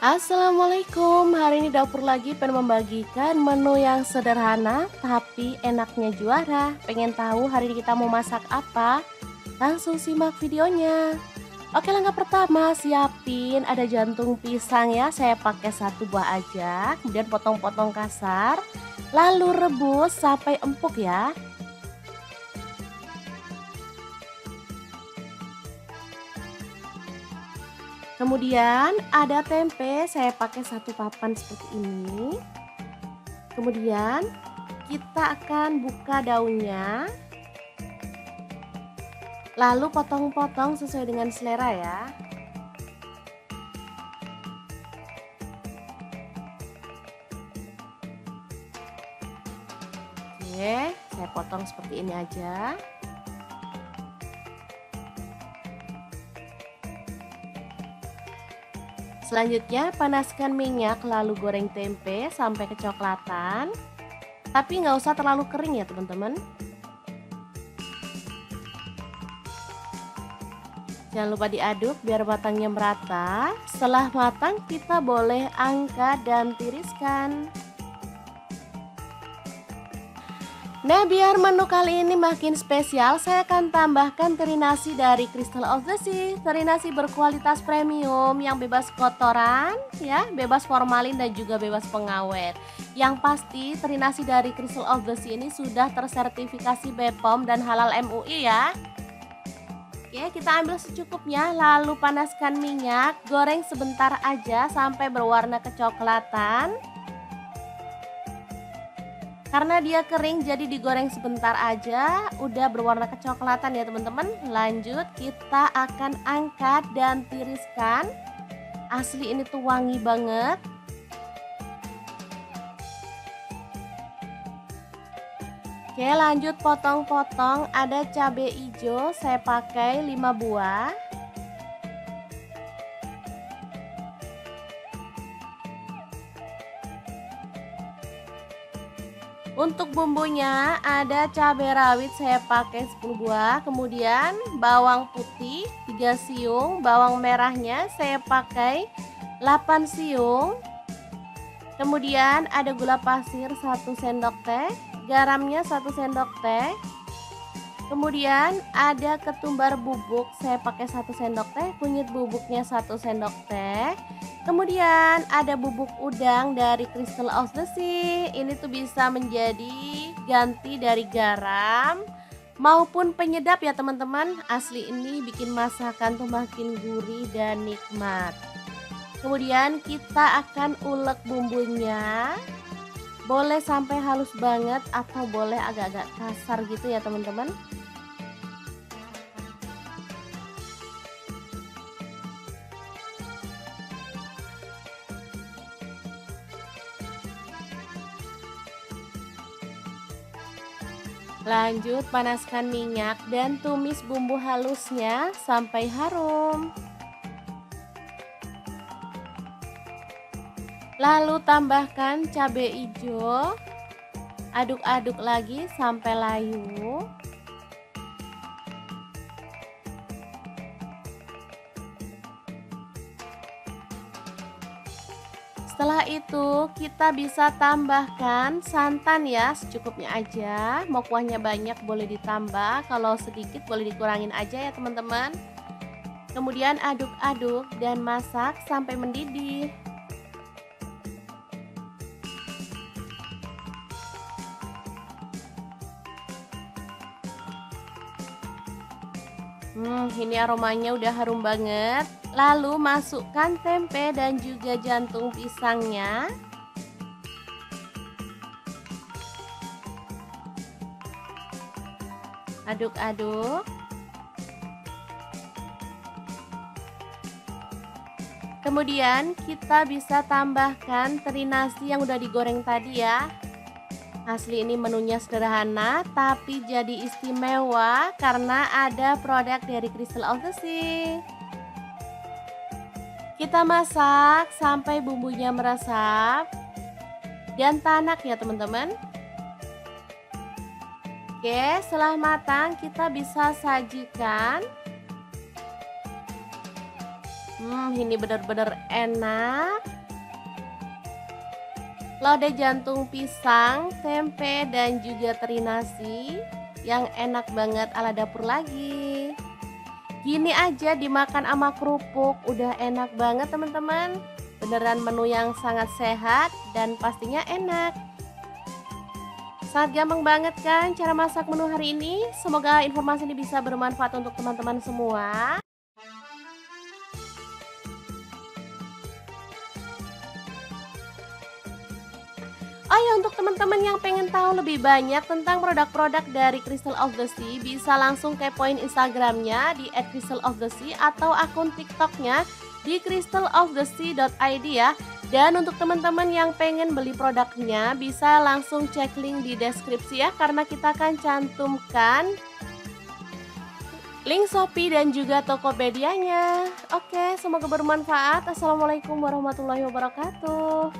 Assalamualaikum, hari ini dapur lagi pengen membagikan menu yang sederhana tapi enaknya juara. Pengen tahu hari ini kita mau masak apa? Langsung simak videonya. Oke, langkah pertama siapin ada jantung pisang ya, saya pakai satu buah aja. Kemudian potong-potong kasar, lalu rebus sampai empuk ya. Kemudian ada tempe, saya pakai satu papan seperti ini. Kemudian kita akan buka daunnya, lalu potong-potong sesuai dengan selera ya. Oke, saya potong seperti ini aja. Selanjutnya panaskan minyak lalu goreng tempe sampai kecoklatan. Tapi nggak usah terlalu kering ya teman-teman. Jangan lupa diaduk biar matangnya merata. Setelah matang kita boleh angkat dan tiriskan. Nah, biar menu kali ini makin spesial, saya akan tambahkan teri nasi dari Crystal of the Sea. Teri nasi berkualitas premium yang bebas kotoran, ya, bebas formalin dan juga bebas pengawet. Yang pasti teri nasi dari Crystal of the Sea ini sudah tersertifikasi BPOM dan halal MUI ya. Oke, kita ambil secukupnya, lalu panaskan minyak, goreng sebentar aja sampai berwarna kecoklatan. Karena dia kering jadi digoreng sebentar aja, udah berwarna kecoklatan ya teman-teman. Lanjut kita akan angkat dan tiriskan. Asli ini tuh wangi banget. Oke, lanjut potong-potong. Ada cabai hijau, saya pakai 5 buah. Untuk bumbunya ada cabai rawit saya pakai 10 buah, kemudian bawang putih 3 siung, bawang merahnya saya pakai 8 siung. Kemudian ada gula pasir 1 sendok teh, garamnya 1 sendok teh. Kemudian ada ketumbar bubuk saya pakai 1 sendok teh, kunyit bubuknya 1 sendok teh. Kemudian ada bubuk udang dari Crystal of the Sea. Ini tuh bisa menjadi ganti dari garam maupun penyedap ya teman-teman. Asli ini bikin masakan tuh makin gurih dan nikmat. Kemudian kita akan ulek bumbunya. Boleh sampai halus banget atau boleh agak-agak kasar gitu ya teman-teman. Lanjut panaskan minyak dan tumis bumbu halusnya sampai harum. Lalu tambahkan cabai hijau. Aduk-aduk lagi sampai layu. Setelah itu kita bisa tambahkan santan ya, secukupnya aja. Mau kuahnya banyak boleh ditambah, kalau sedikit boleh dikurangin aja ya teman-teman. Kemudian aduk-aduk dan masak sampai mendidih. Ini aromanya udah harum banget. Lalu masukkan tempe dan juga jantung pisangnya. Aduk-aduk. Kemudian kita bisa tambahkan teri nasi yang udah digoreng tadi ya. Asli ini menunya sederhana tapi jadi istimewa karena ada produk dari Crystal of the Sea. Kita masak sampai bumbunya meresap dan tanak ya teman-teman. Oke, setelah matang kita bisa sajikan. Ini benar-benar enak. lodeh jantung pisang, tempe, dan juga teri nasi yang enak banget ala dapur lagi. Gini aja dimakan sama kerupuk, udah enak banget teman-teman. Beneran menu yang sangat sehat dan pastinya enak. Sangat gampang banget kan cara masak menu hari ini? Semoga informasi ini bisa bermanfaat untuk teman-teman semua. Oh ya, untuk teman-teman yang pengen tahu lebih banyak tentang produk-produk dari Crystal of the Sea, bisa langsung kepoin Instagramnya di @crystalofthesea atau akun TikToknya di crystalofthesea.id ya. Dan untuk teman-teman yang pengen beli produknya, bisa langsung cek link di deskripsi ya, karena kita akan cantumkan link Shopee dan juga Tokopedia-nya. Oke, semoga bermanfaat. Assalamualaikum warahmatullahi wabarakatuh.